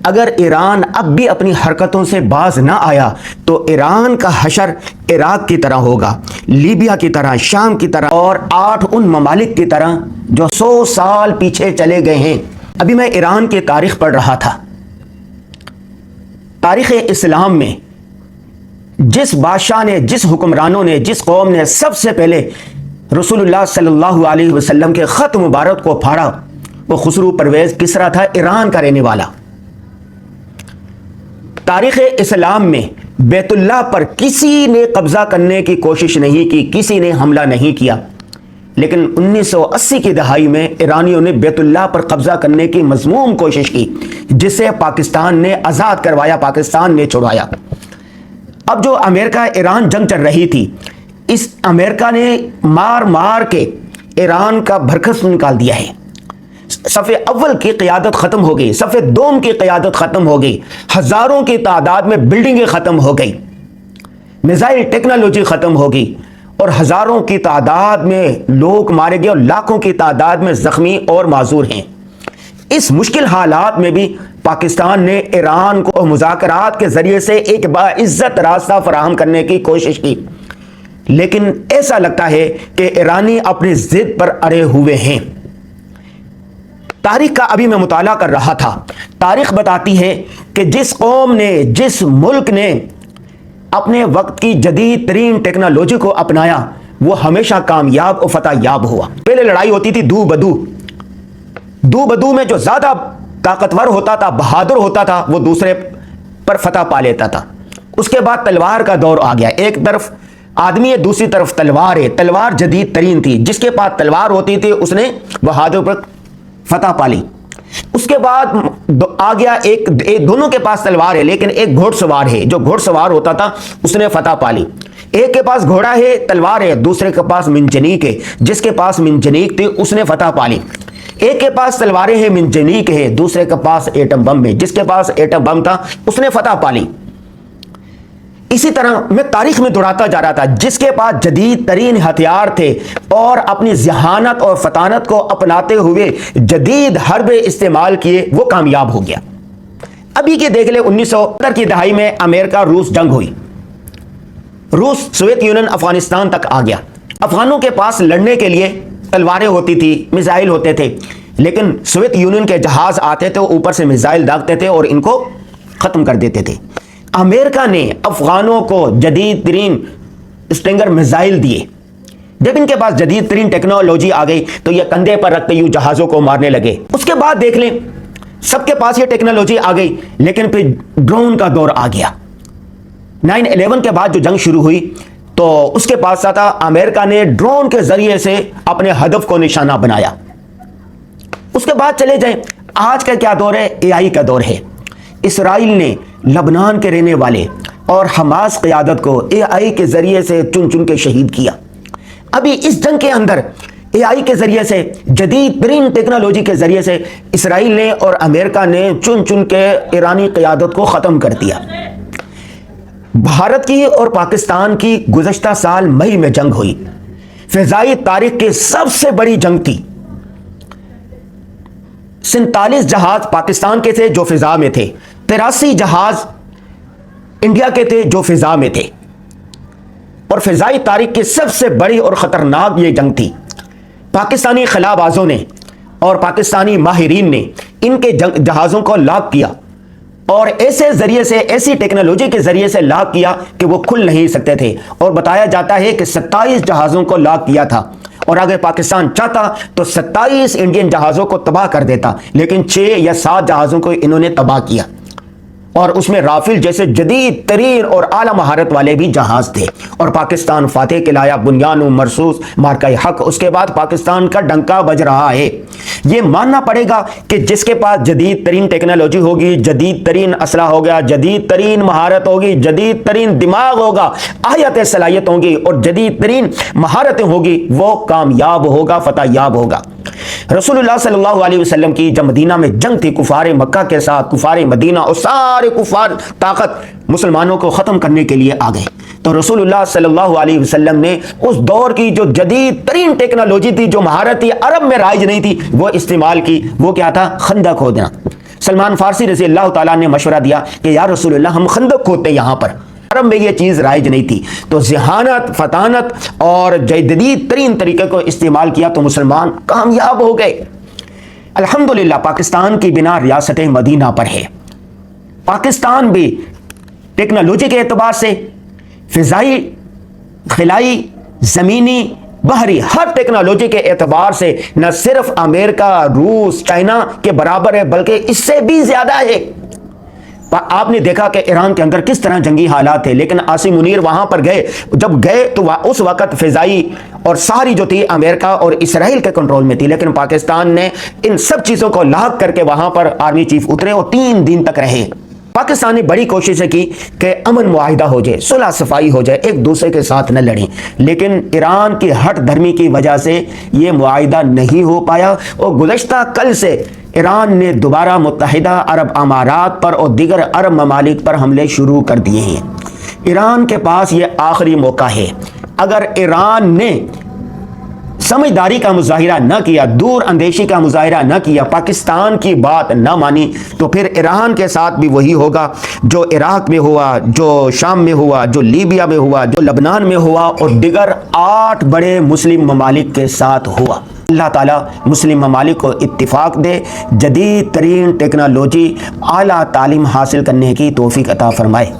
اگر ایران اب بھی اپنی حرکتوں سے باز نہ آیا تو ایران کا حشر عراق کی طرح ہوگا، لیبیا کی طرح، شام کی طرح، اور 8 ان ممالک کی طرح جو 100 سال پیچھے چلے گئے ہیں۔ ابھی میں ایران کی تاریخ پڑھ رہا تھا۔ تاریخ اسلام میں جس بادشاہ نے، جس حکمرانوں نے، جس قوم نے سب سے پہلے رسول اللہ صلی اللہ علیہ وسلم کے خط مبارک کو پھاڑا، وہ خسرو پرویز کسریٰ تھا، ایران کا رہنے والا۔ تاریخ اسلام میں بیت اللہ پر کسی نے قبضہ کرنے کی کوشش نہیں کی، کسی نے حملہ نہیں کیا، لیکن 1980 کی دہائی میں ایرانیوں نے بیت اللہ پر قبضہ کرنے کی مذموم کوشش کی، جسے پاکستان نے آزاد کروایا، پاکستان نے چھڑوایا۔ اب جو امریکہ ایران جنگ چل رہی تھی، اس امریکہ نے مار مار کے ایران کا بھرکس نکال دیا ہے۔ صف اول کی قیادت ختم ہو گئی، صف دوم کی قیادت ختم ہو گئی، ہزاروں کی تعداد میں بلڈنگیں ختم ہو گئی، میزائل ٹیکنالوجی ختم ہو گئی، اور ہزاروں کی تعداد میں لوگ مارے گئے اور لاکھوں کی تعداد میں زخمی اور معذور ہیں۔ اس مشکل حالات میں بھی پاکستان نے ایران کو مذاکرات کے ذریعے سے ایک باعزت راستہ فراہم کرنے کی کوشش کی، لیکن ایسا لگتا ہے کہ ایرانی اپنی ضد پر اڑے ہوئے ہیں۔ تاریخ کا ابھی میں مطالعہ کر رہا تھا، تاریخ بتاتی ہے کہ جس قوم نے، جس ملک نے اپنے وقت کی جدید ترین ٹیکنالوجی کو اپنایا، وہ ہمیشہ کامیاب اور فتح یاب ہوا۔ پہلے لڑائی ہوتی تھی دو بدو میں جو زیادہ طاقتور ہوتا تھا، بہادر ہوتا تھا، وہ دوسرے پر فتح پا لیتا تھا۔ اس کے بعد تلوار کا دور آ گیا، ایک طرف آدمی ہے، دوسری طرف تلوار ہے۔ تلوار جدید ترین تھی، جس کے پاس تلوار ہوتی تھی اس نے بہادر پر فتح پالی۔ اس کے بعد آ گیا ایک دونوں کے پاس تلوار ہے لیکن ایک گھوڑ سوار ہے، جو گھوڑ سوار ہوتا تھا اس نے فتح پالی۔ ایک کے پاس گھوڑا ہے، تلوار ہے، دوسرے کے پاس منجنیق ہے، جس کے پاس منجنیق تھی اس نے فتح پالی۔ ایک کے پاس تلواریں ہیں، منجنیق ہے، دوسرے کے پاس ایٹم بم ہے، جس کے پاس ایٹم بم تھا اس نے فتح پالی۔ اسی طرح میں تاریخ میں دوڑاتا جا رہا تھا، جس کے پاس جدید ترین ہتھیار تھے اور اپنی ذہانت اور فطانت کو اپناتے ہوئے جدید حربے استعمال کیے، وہ کامیاب ہو گیا۔ ابھی کے دیکھ لیں 1970 کی دہائی میں امریکہ روس جنگ ہوئی، روس سوویت یونین افغانستان تک آ گیا۔ افغانوں کے پاس لڑنے کے لیے تلواریں ہوتی تھی، میزائل ہوتے تھے، لیکن سوویت یونین کے جہاز آتے تھے، اوپر سے میزائل داغتے تھے اور ان کو ختم کر دیتے تھے۔ امریکہ نے افغانوں کو جدید ترین اسٹنگر میزائل دیے۔ جب ان کے پاس جدید ترین ٹیکنالوجی آ گئی تو یہ کندھے پر رکھتے یوں جہازوں کو مارنے لگے۔ اس کے بعد دیکھ لیں سب کے پاس یہ ٹیکنالوجی آ گئی، لیکن پھر ڈرون کا دور آ گیا۔ 9/11 کے بعد جو جنگ شروع ہوئی تو اس کے پاس تھا، امریکہ نے ڈرون کے ذریعے سے اپنے ہدف کو نشانہ بنایا۔ اس کے بعد چلے جائیں، آج کا کیا دور ہے؟ AI کا دور ہے۔ اسرائیل نے لبنان کے رہنے والے اور حماس قیادت کو AI کے ذریعے سے چن چن کے شہید کیا۔ ابھی اس جنگ کے اندر AI کے ذریعے سے، جدید ترین ٹیکنالوجی کے ذریعے سے اسرائیل نے اور امریکہ نے چن چن کے ایرانی قیادت کو ختم کر دیا۔ بھارت کی اور پاکستان کی گزشتہ سال مئی میں جنگ ہوئی، فضائی تاریخ کی سب سے بڑی جنگ تھی۔ 47 جہاز پاکستان کے تھے جو فضا میں تھے، 83 جہاز انڈیا کے تھے جو فضا میں تھے، اور فضائی تاریخ کی سب سے بڑی اور خطرناک یہ جنگ تھی۔ پاکستانی خلا بازوں نے اور پاکستانی ماہرین نے ان کے جہازوں کو لاک کیا، اور ایسے ذریعے سے، ایسی ٹیکنالوجی کے ذریعے سے لاک کیا کہ وہ کھل نہیں سکتے تھے، اور بتایا جاتا ہے کہ 27 جہازوں کو لاک کیا تھا، اور اگر پاکستان چاہتا تو 27 انڈین جہازوں کو تباہ کر دیتا، لیکن 6 یا 7 جہازوں کو انہوں نے تباہ کیا، اور اس میں رافیل جیسے جدید ترین اور اعلیٰ مہارت والے بھی جہاز تھے، اور پاکستان فاتح کہلایا، بنیان و مرصوص مارکہ حق۔ اس کے بعد پاکستان کا ڈنکا بج رہا ہے۔ یہ ماننا پڑے گا کہ جس کے پاس جدید ترین ٹیکنالوجی ہوگی، جدید ترین اسلحہ ہوگا، جدید ترین مہارت ہوگی، جدید ترین دماغ ہوگا، آیت صلاحیت ہوں گی اور جدید ترین مہارتیں ہوگی، وہ کامیاب ہوگا، فتح یاب ہوگا۔ رسول اللہ صلی اللہ علیہ وسلم کی جب مدینہ میں جنگ تھی کفار مکہ کے ساتھ، کفار مدینہ اور سارے کفار طاقت مسلمانوں کو ختم کرنے کے لیے آ گئے، تو رسول اللہ صلی اللہ علیہ وسلم نے اس دور کی جو جدید ترین ٹیکنالوجی تھی، جو مہارت تھی، عرب میں رائج نہیں تھی، وہ استعمال کی۔ وہ کیا تھا؟ خندق کھودنا۔ سلمان فارسی رضی اللہ تعالیٰ نے مشورہ دیا کہ یا رسول اللہ ہم خندق کھودتے یہاں پر، عرب میں یہ چیز رائج نہیں تھی، تو ذہانت، فطانت اور جدید ترین طریقے کو استعمال کیا تو مسلمان کامیاب ہو گئے۔ الحمدللہ پاکستان کی بنا ریاست مدینہ پر ہے۔ پاکستان بھی ٹیکنالوجی کے اعتبار سے فضائی، خلائی، زمینی، بحری، ہر ٹیکنالوجی کے اعتبار سے نہ صرف امریکہ، روس، چائنا کے برابر ہے بلکہ اس سے بھی زیادہ ہے۔ آپ نے دیکھا کہ ایران کے اندر کس طرح جنگی حالات تھے، لیکن عاصم منیر وہاں پر گئے، جب گئے تو اس وقت فضائی اور ساری جو تھی امریکہ اور اسرائیل کے کنٹرول میں تھی، لیکن پاکستان نے ان سب چیزوں کو لاحق کر کے وہاں پر آرمی چیف اترے اور 3 دن تک رہے۔ پاکستان نے بڑی کوششیں کی کہ امن معاہدہ ہو جائے، صلح صفائی ہو جائے، ایک دوسرے کے ساتھ نہ لڑیں، لیکن ایران کی ہٹ دھرمی کی وجہ سے یہ معاہدہ نہیں ہو پایا، اور گزشتہ کل سے ایران نے دوبارہ متحدہ عرب امارات پر اور دیگر عرب ممالک پر حملے شروع کر دیے ہیں۔ ایران کے پاس یہ آخری موقع ہے، اگر ایران نے سمجھداری کا مظاہرہ نہ کیا، دور اندیشی کا مظاہرہ نہ کیا، پاکستان کی بات نہ مانی، تو پھر ایران کے ساتھ بھی وہی ہوگا جو عراق میں ہوا، جو شام میں ہوا، جو لیبیا میں ہوا، جو لبنان میں ہوا اور دیگر 8 بڑے مسلم ممالک کے ساتھ ہوا۔ اللہ تعالیٰ مسلم ممالک کو اتفاق دے، جدید ترین ٹیکنالوجی، اعلیٰ تعلیم حاصل کرنے کی توفیق عطا فرمائے۔